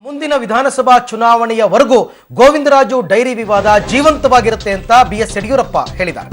ಮುಂದಿನ ವಿಧಾನಸಭಾ ಚುನಾವಣೆಯವರೆಗೂ ಗೋವಿಂದರಾಜು ಡೈರಿ ವಿವಾದ ಜೀವಂತವಾಗಿರುತ್ತೆ ಅಂತ ಬಿಎಸ್ ಯಡಿಯೂರಪ್ಪ ಹೇಳಿದ್ದಾರೆ.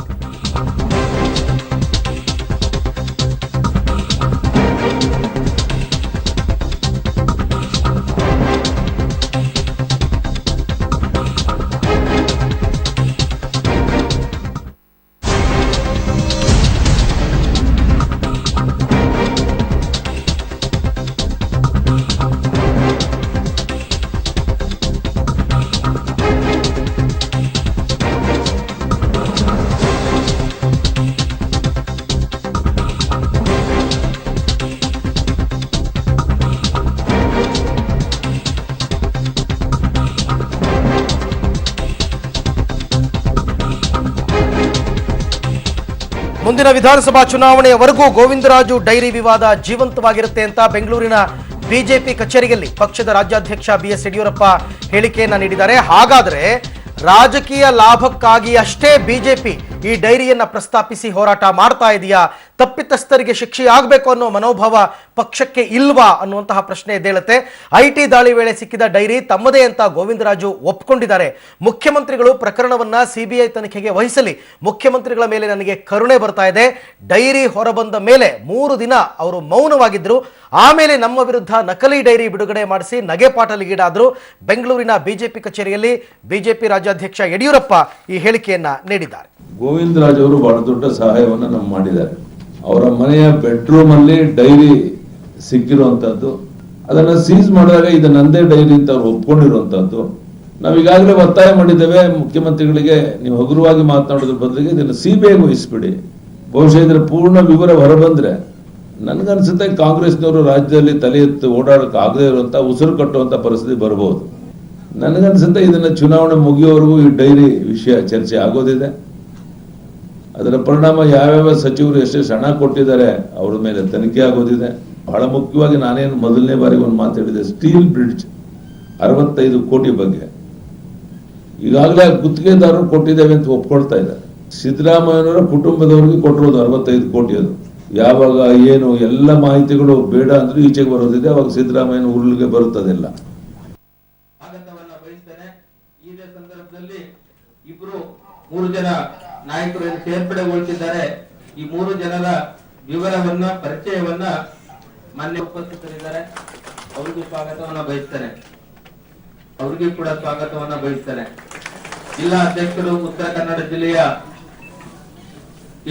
ಮುಂದಿನ ವಿಧಾನಸಭಾ ಚುನಾವಣೆಯವರೆಗೂ ಗೋವಿಂದರಾಜು ಡೈರಿ ವಿವಾದ ಜೀವಂತವಾಗಿರುತ್ತೆ ಅಂತ ಬೆಂಗಳೂರಿನ ಬಿಜೆಪಿ ಕಚೇರಿಯಲ್ಲಿ ಪಕ್ಷದ ರಾಜ್ಯಾಧ್ಯಕ್ಷ ಬಿಎಸ್ ಯಡಿಯೂರಪ್ಪ ಹೇಳಿಕೆಯನ್ನ ನೀಡಿದ್ದಾರೆ. ಹಾಗಾದರೆ ರಾಜಕೀಯ ಲಾಭಕ್ಕಾಗಿ ಅಷ್ಟೇ ಬಿಜೆಪಿ ಈ ಡೈರಿಯನ್ನ ಪ್ರಸ್ತಾಪಿಸಿ ಹೋರಾಟ ಮಾಡ್ತಾ ಇದೆಯಾ? ತಪ್ಪಿತಸ್ಥರಿಗೆ ಶಿಕ್ಷೆ ಆಗಬೇಕು ಅನ್ನೋ ಮನೋಭಾವ ಪಕ್ಷಕ್ಕೆ ಇಲ್ವಾ ಅನ್ನುವಂತಹ ಪ್ರಶ್ನೆ ಎದ್ದೇಳುತ್ತೆ. ಐಟಿ ದಾಳಿ ವೇಳೆ ಸಿಕ್ಕಿದ ಡೈರಿ ತಮ್ಮದೇ ಅಂತ ಗೋವಿಂದರಾಜು ಒಪ್ಪಿಕೊಂಡಿದ್ದಾರೆ. ಮುಖ್ಯಮಂತ್ರಿಗಳು ಪ್ರಕರಣವನ್ನ ಸಿಬಿಐ ತನಿಖೆಗೆ ವಹಿಸಲಿ, ಮುಖ್ಯಮಂತ್ರಿಗಳ ಮೇಲೆ ನನಗೆ ಕರುಣೆ ಬರ್ತಾ ಇದೆ. ಡೈರಿ ಹೊರಬಂದ ಮೇಲೆ 3 ದಿನ ಅವರು ಮೌನವಾಗಿದ್ದರು. ಆಮೇಲೆ ನಮ್ಮ ವಿರುದ್ಧ ನಕಲಿ ಡೈರಿ ಬಿಡುಗಡೆ ಮಾಡಿಸಿ ನಗೆಪಾಟಲಿಗೀಡಾದರು. ಬೆಂಗಳೂರಿನ ಬಿಜೆಪಿ ಕಚೇರಿಯಲ್ಲಿ ಬಿಜೆಪಿ ರಾಜ್ಯಾಧ್ಯಕ್ಷ ಯಡಿಯೂರಪ್ಪ ಈ ಹೇಳಿಕೆಯನ್ನ ನೀಡಿದ್ದಾರೆ. ಗೋವಿಂದರಾಜ್ ಅವರು ಬಹಳ ದೊಡ್ಡ ಸಹಾಯವನ್ನು ನಮ್ಗೆ ಮಾಡಿದ್ದಾರೆ. ಅವರ ಮನೆಯ ಬೆಡ್ರೂಮ್ ಅಲ್ಲಿ ಡೈರಿ ಸಿಕ್ಕಿರುವಂತದ್ದು, ಅದನ್ನ ಸೀಸ್ ಮಾಡಿದಾಗ ಇದು ನಂದೇ ಡೈರಿ ಅಂತ ಅವ್ರು ಒಪ್ಕೊಂಡಿರುವಂತದ್ದು. ನಾವು ಈಗಾಗಲೇ ಒತ್ತಾಯ ಮಾಡಿದ್ದೇವೆ ಮುಖ್ಯಮಂತ್ರಿಗಳಿಗೆ, ನೀವು ಹಗುರವಾಗಿ ಮಾತನಾಡೋದ್ರ ಬದಲಿಗೆ ಇದನ್ನು ಸಿಬಿಐ ವಹಿಸ್ಬಿಡಿ. ಬಹುಶಃ ಇದರ ಪೂರ್ಣ ವಿವರ ಹೊರಬಂದ್ರೆ ನನ್ಗನ್ಸುತ್ತೆ ಕಾಂಗ್ರೆಸ್ನವರು ರಾಜ್ಯದಲ್ಲಿ ತಲೆ ಎತ್ತು ಓಡಾಡಕ್ಕೆ ಆಗದೇ ಇರುವಂತ ಉಸಿರು ಕಟ್ಟುವಂತ ಪರಿಸ್ಥಿತಿ ಬರಬಹುದು. ನನಗನ್ಸುತ್ತೆ ಇದನ್ನ ಚುನಾವಣೆ ಮುಗಿಯೋವರೆಗೂ ಈ ಡೈರಿ ವಿಷಯ ಚರ್ಚೆ ಆಗೋದಿದೆ. ಅದರ ಪರಿಣಾಮ ಯಾವ್ಯಾವ ಸಚಿವರು ಎಷ್ಟೆಷ್ಟು ಹಣ ಕೊಟ್ಟಿದ್ದಾರೆ ಅವ್ರ ಮೇಲೆ ತನಿಖೆ ಆಗೋದಿದೆ. ಬಹಳ ಮುಖ್ಯವಾಗಿ ನಾನೇನು ಮೊದಲನೇ ಬಾರಿಗೆ ಒಂದು ಮಾತು ಹೇಳಿದೆ, ಸ್ಟೀಲ್ ಬ್ರಿಡ್ಜ್ 65 ಕೋಟಿ ಬಗ್ಗೆ ಈಗಾಗಲೇ ಗುತ್ತಿಗೆದಾರರು ಕೊಟ್ಟಿದ್ದೇವೆ ಅಂತ ಒಪ್ಕೊಳ್ತಾ ಇದ್ದಾರೆ. ಸಿದ್ದರಾಮಯ್ಯನವರ ಕುಟುಂಬದವರಿಗೆ ಕೊಟ್ಟಿರೋದು 65 ಕೋಟಿ. ಅದು ಯಾವಾಗ ಏನು ಎಲ್ಲ ಮಾಹಿತಿಗಳು ಬೇಡ ಅಂದ್ರೆ ಈಚೆಗೆ ಬರೋದಿದೆ, ಅವಾಗ ಸಿದ್ದರಾಮಯ್ಯನ ಉರುಳಿಗೆ ಬರುತ್ತದೆಲ್ಲ. ಇದೇ ಸಂದರ್ಭದಲ್ಲಿ ಇಬ್ರು 3 ಜನ ನಾಯಕರು ಸೇರ್ಪಡೆಗೊಳ್ತಿದ್ದಾರೆ. ಈ 3 ಜನರ ವಿವರವನ್ನ ಪರಿಚಯವನ್ನ ಮಾನ್ಯ ಉಪಸ್ಥಿತರಿದ್ದಾರೆ, ಅವರಿಗೂ ಸ್ವಾಗತವನ್ನ ಬಯಸ್ತೇನೆ. ಅವ್ರಿಗೂ ಕೂಡ ಸ್ವಾಗತವನ್ನ ಬಯಸ್ತೇನೆ. ಜಿಲ್ಲಾ ಅಧ್ಯಕ್ಷರು ಉತ್ತರ ಕನ್ನಡ ಜಿಲ್ಲೆಯ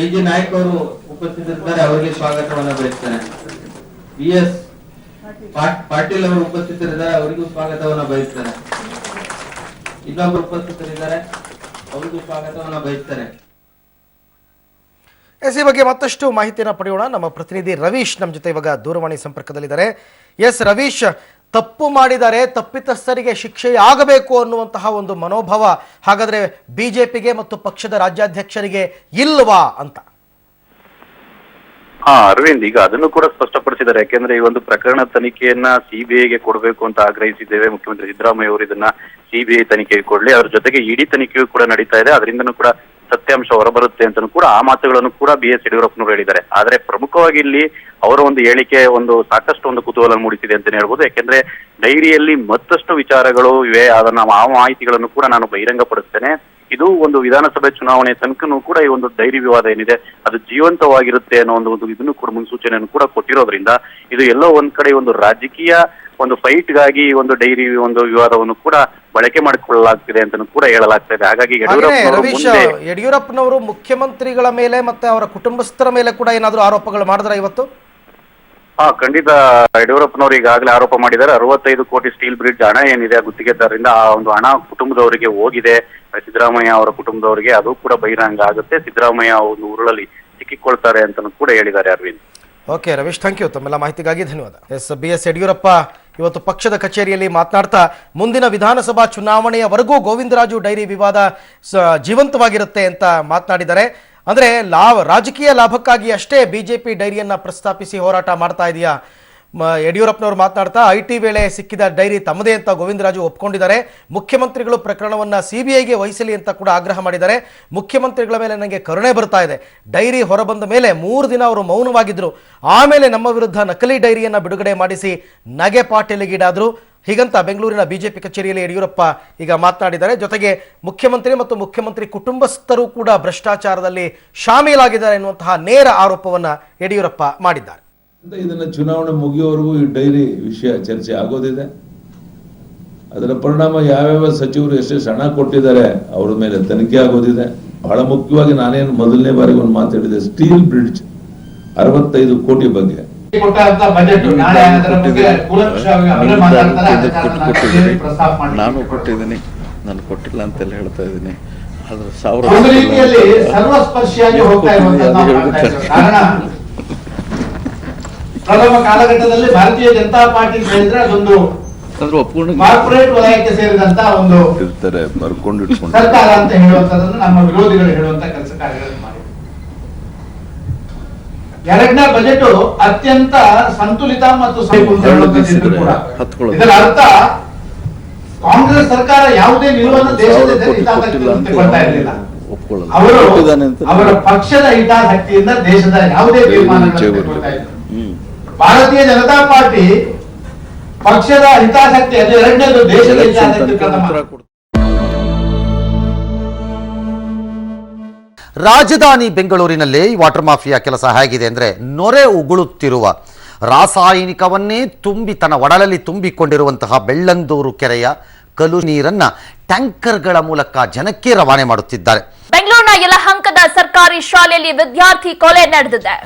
ಎಜಿ ನಾಯಕ್ ಅವರು ಉಪಸ್ಥಿತರಿದ್ದಾರೆ, ಅವರಿಗೆ ಸ್ವಾಗತವನ್ನ ಬಯಸ್ತೇನೆ. ಬಿಎಸ್ ಪಾಟೀಲ್ ಅವರು ಉಪಸ್ಥಿತರಿದ್ದಾರೆ, ಅವರಿಗೂ ಸ್ವಾಗತವನ್ನ ಬಯಸ್ತೇನೆ. ಇನ್ನೊಬ್ಬರು ಉಪಸ್ಥಿತರಿದ್ದಾರೆ, ಅವರಿಗೂ ಸ್ವಾಗತವನ್ನ ಬಯಸ್ತೇನೆ. ಈ ಬಗ್ಗೆ ಮತ್ತಷ್ಟು ಮಾಹಿತಿಯನ್ನು ಪಡೆಯೋಣ. ನಮ್ಮ ಪ್ರತಿನಿಧಿ ರವೀಶ್ ನಮ್ಮ ಜೊತೆ ಇವಾಗ ದೂರವಾಣಿ ಸಂಪರ್ಕದಲ್ಲಿದ್ದಾರೆ. ಎಸ್ ರವೀಶ್, ತಪ್ಪು ಮಾಡಿದರೆ ತಪ್ಪಿತಸ್ಥರಿಗೆ ಶಿಕ್ಷೆ ಆಗಬೇಕು ಅನ್ನುವಂತಹ ಒಂದು ಮನೋಭಾವ ಹಾಗಾದ್ರೆ ಬಿಜೆಪಿಗೆ ಮತ್ತು ಪಕ್ಷದ ರಾಜ್ಯಾಧ್ಯಕ್ಷರಿಗೆ ಇಲ್ವಾ ಅಂತ? ಅರವಿಂದ್, ಈಗ ಅದನ್ನು ಕೂಡ ಸ್ಪಷ್ಟಪಡಿಸಿದ್ದಾರೆ. ಯಾಕೆಂದ್ರೆ ಈ ಒಂದು ಪ್ರಕರಣ ತನಿಖೆಯನ್ನ ಸಿಬಿಐಗೆ ಕೊಡಬೇಕು ಅಂತ ಆಗ್ರಹಿಸಿದ್ದೇವೆ. ಮುಖ್ಯಮಂತ್ರಿ ಸಿದ್ದರಾಮಯ್ಯ ಅವರು ಇದನ್ನ ಸಿಬಿಐ ತನಿಖೆಗೆ ಕೊಡ್ಲಿ, ಅದ್ರ ಜೊತೆಗೆ ಇಡಿ ತನಿಖೆಯೂ ಕೂಡ ನಡೀತಾ ಇದೆ, ಅದರಿಂದನೂ ಕೂಡ ಸತ್ಯಾಂಶ ಹೊರಬರುತ್ತೆ ಅಂತ ಕೂಡ ಆ ಮಾತುಗಳನ್ನು ಕೂಡ ಬಿಎಸ್ ಯಡಿಯೂರಪ್ಪನವರು ಹೇಳಿದ್ದಾರೆ. ಆದ್ರೆ ಪ್ರಮುಖವಾಗಿ ಇಲ್ಲಿ ಅವರ ಒಂದು ಹೇಳಿಕೆ ಸಾಕಷ್ಟು ಒಂದು ಕುತೂಹಲ ಮೂಡಿಸಿದೆ ಅಂತಾನೆ ಹೇಳ್ಬೋದು. ಯಾಕೆಂದ್ರೆ ಡೈರಿಯಲ್ಲಿ ಮತ್ತಷ್ಟು ವಿಚಾರಗಳು ಇವೆ, ಅದನ್ನ ಆ ಮಾಹಿತಿಗಳನ್ನು ಕೂಡ ನಾನು ಬಹಿರಂಗ ಪಡಿಸ್ತೇನೆ. ಇದು ಒಂದು ವಿಧಾನಸಭೆ ಚುನಾವಣೆ ತನಕನೂ ಕೂಡ ಈ ಒಂದು ಡೈರಿ ವಿವಾದ ಏನಿದೆ ಅದು ಜೀವಂತವಾಗಿರುತ್ತೆ ಅನ್ನೋ ಒಂದು ಇದನ್ನು ಕೂಡ ಮುನ್ಸೂಚನೆಯನ್ನು ಕೂಡ ಕೊಟ್ಟಿರೋದ್ರಿಂದ ಇದು ಎಲ್ಲೋ ಒಂದ್ ಕಡೆ ಒಂದು ರಾಜಕೀಯ ಒಂದು ಫೈಟ್ಗಾಗಿ ಒಂದು ಡೈರಿ ಒಂದು ವಿವಾದವನ್ನು ಕೂಡ ಬಳಕೆ ಮಾಡಿಕೊಳ್ಳಲಾಗ್ತಿದೆ ಅಂತ ಕೂಡ ಹೇಳಲಾಗ್ತಾ ಇದೆ. ಹಾಗಾಗಿ ಯಡಿಯೂರಪ್ಪನವರು ಮುಖ್ಯಮಂತ್ರಿಗಳ ಮೇಲೆ ಮತ್ತೆ ಅವರ ಕುಟುಂಬಸ್ಥರ ಮೇಲೆ ಕೂಡ ಏನಾದರೂ ಆರೋಪಗಳು ಮಾಡಿದ್ರ ಇವತ್ತು? ಖಂಡಿತ ಯಡಿಯೂರಪ್ಪನವರು ಈಗಾಗಲೇ ಆರೋಪ ಮಾಡಿದ್ದಾರೆ. 65 ಕೋಟಿ ಸ್ಟೀಲ್ ಬ್ರಿಡ್ಜ್ ಹಣ ಏನಿದೆ ಗುತ್ತಿಗೆದಾರರಿಂದ ಆ ಒಂದು ಹಣ ಕುಟುಂಬದವರಿಗೆ ಹೋಗಿದೆ, ಸಿದ್ದರಾಮಯ್ಯ ಅವರ ಕುಟುಂಬದವರಿಗೆ, ಅದು ಕೂಡ ಬಹಿರಂಗ ಆಗುತ್ತೆ. ಸಿದ್ದರಾಮಯ್ಯ ಒಂದು ಉರುಳಲ್ಲಿ ಸಿಕ್ಕಿಕೊಳ್ತಾರೆ ಅಂತ ಕೂಡ ಹೇಳಿದ್ದಾರೆ. Aravind, okay Ravish, thank you, ತಮ್ಮೆಲ್ಲ ಮಾಹಿತಿಗಾಗಿ ಧನ್ಯವಾದ. ಎಸ್ ಬಿಎಸ್ ಯಡಿಯೂರಪ್ಪ ಇವತ್ತು ಪಕ್ಷದ ಕಚೇರಿಯಲ್ಲಿ ಮಾತನಾಡ್ತಾ ಮುಂದಿನ ವಿಧಾನಸಭಾ ಚುನಾವಣೆಯವರೆಗೂ ಗೋವಿಂದರಾಜು ಡೈರಿ ವಿವಾದ ಜೀವಂತವಾಗಿರುತ್ತೆ ಅಂತ ಮಾತನಾಡಿದ್ದಾರೆ. ಅಂದ್ರೆ ರಾಜಕೀಯ ಲಾಭಕ್ಕಾಗಿ ಅಷ್ಟೇ ಬಿಜೆಪಿ ಡೈರಿಯನ್ನ ಪ್ರಸ್ತಾಪಿಸಿ ಹೋರಾಟ ಮಾಡ್ತಾ ಇದೆಯಾ? ಯಡಿಯೂರಪ್ಪನವರು ಮಾತನಾಡ್ತಾ ಐಟಿ ವೇಳೆ ಸಿಕ್ಕಿದ ಡೈರಿ ತಮ್ಮದೇ ಅಂತ ಗೋವಿಂದರಾಜು ಒಪ್ಕೊಂಡಿದ್ದಾರೆ. ಮುಖ್ಯಮಂತ್ರಿಗಳು ಪ್ರಕರಣವನ್ನ ಸಿಬಿಐಗೆ ವಹಿಸಲಿ ಅಂತ ಕೂಡ ಆಗ್ರಹ ಮಾಡಿದ್ದಾರೆ. ಮುಖ್ಯಮಂತ್ರಿಗಳ ಮೇಲೆ ನನಗೆ ಕರುಣೆ ಬರ್ತಾ ಇದೆ. ಡೈರಿ ಹೊರಬಂದ ಮೇಲೆ 3 ದಿನ ಅವರು ಮೌನವಾಗಿದ್ರು. ಆಮೇಲೆ ನಮ್ಮ ವಿರುದ್ಧ ನಕಲಿ ಡೈರಿಯನ್ನ ಬಿಡುಗಡೆ ಮಾಡಿಸಿ ನಗೆಪಾಟಲಿಗೀಡಾದ್ರು. ಹೀಗಂತ ಬೆಂಗಳೂರಿನ ಬಿಜೆಪಿ ಕಚೇರಿಯಲ್ಲಿ ಯಡಿಯೂರಪ್ಪ ಈಗ ಮಾತನಾಡಿದ್ದಾರೆ. ಜೊತೆಗೆ ಮುಖ್ಯಮಂತ್ರಿ ಮತ್ತು ಮುಖ್ಯಮಂತ್ರಿ ಕುಟುಂಬಸ್ಥರು ಕೂಡ ಭ್ರಷ್ಟಾಚಾರದಲ್ಲಿ ಶಾಮೀಲಾಗಿದ್ದಾರೆ ಎನ್ನುವಂತಹ ನೇರ ಆರೋಪವನ್ನ ಯಡಿಯೂರಪ್ಪ ಮಾಡಿದ್ದಾರೆ. ಇದನ್ನ ಚುನಾವಣೆ ಮುಗಿಯುವವರೆಗೂ ಈ ಡೈರಿ ವಿಷಯ ಚರ್ಚೆ ಆಗೋದಿದೆ. ಅದರ ಪರಿಣಾಮ ಯಾವ್ಯಾವ ಸಚಿವರು ಎಷ್ಟೆಷ್ಟು ಹಣ ಕೊಟ್ಟಿದ್ದಾರೆ ಅವರ ಮೇಲೆ ತನಿಖೆ ಆಗೋದಿದೆ. ಬಹಳ ಮುಖ್ಯವಾಗಿ ನಾನೇನು ಮೊದಲನೇ ಬಾರಿಗೆ ಒಂದು ಮಾತಾಡಿದೆ, ಸ್ಟೀಲ್ ಬ್ರಿಡ್ಜ್ 65 ಕೋಟಿ ಬಗ್ಗೆ ನಾನು ಕೊಟ್ಟಿದ್ದೀನಿ, ನಾನು ಕೊಟ್ಟಿಲ್ಲ ಅಂತೆಲ್ಲ ಹೇಳ್ತಾ ಇದ್ದೀನಿ. ಆದ್ರೆ ಸರ್ವಸ್ಪರ್ಶಿಯಾಗಿ ಹೋಗ್ತಾ ಕಾರಣ ಪ್ರಥಮ ಕಾಲಘಟ್ಟದಲ್ಲಿ ಭಾರತೀಯ ಜನತಾ ಪಾರ್ಟಿ ಹೇಳಿದ್ರೆ ಅದೊಂದು ಕಾರ್ಪೊರೇಟ್ ವಲಯಕ್ಕೆ ಸೇರಿದಂತ ಒಂದು ಸರ್ಕಾರ ಅಂತ ಹೇಳುವಂತದನ್ನು ನಮ್ಮ ವಿರೋಧಿಗಳು ಹೇಳುವಂತ ಕೆಲಸ ಕಾರ್ಯಗಳನ್ನು ಮಾಡಿ. ಎರಡನೇ ಬಜೆಟ್ ಅತ್ಯಂತ ಸಂತುಲಿತ ಮತ್ತು ಇದರ ಅರ್ಥ ಕಾಂಗ್ರೆಸ್ ಸರ್ಕಾರ ಯಾವುದೇ ನಿಲುವನ್ನು ದೇಶದ ಹಿತಾಸಕ್ತಿಯಿಂದ ಕೊಡ್ತಾ ಇರಲಿಲ್ಲ. ಅವರು ಅವರ ಪಕ್ಷದ ಹಿತಾಸಕ್ತಿಯಿಂದ ದೇಶದ ಯಾವುದೇ ತೀರ್ಮಾನಗಳನ್ನು ಕೊಡ್ತಾ ಇದ್ರು. ಭಾರತೀಯ ಜನತಾ ಪಾರ್ಟಿ ಪಕ್ಷದ ಹಿತಾಸಕ್ತಿ, ಅದು ಎರಡನೇದು, ದೇಶದ ಹಿತಾಸಕ್ತಿ ಪ್ರಥಮ. ರಾಜಧಾನಿ ಬೆಂಗಳೂರಿನಲ್ಲಿ ವಾಟರ್ ಮಾಫಿಯಾ ಕೆಲಸ ಹೇಗಿದೆ ಅಂದರೆ, ನೊರೆ ಉಗುಳುತ್ತಿರುವ ರಾಸಾಯನಿಕವನ್ನೇ ತುಂಬಿ ತನ್ನ ಒಡಲಲ್ಲಿ ತುಂಬಿಕೊಂಡಿರುವಂತಹ ಬೆಳ್ಳಂದೂರು ಕೆರೆಯ ಕಲು ನೀರನ್ನ ಟ್ಯಾಂಕರ್ಗಳ ಮೂಲಕ ಜನಕ್ಕೆ ರವಾನೆ ಮಾಡುತ್ತಿದ್ದಾರೆ. ಬೆಂಗಳೂರಿನ ಯಲಹಂಕದ ಸರ್ಕಾರಿ ಶಾಲೆಯಲ್ಲಿ ವಿದ್ಯಾರ್ಥಿ ಕೊಲೆ ನಡೆದಿದೆ.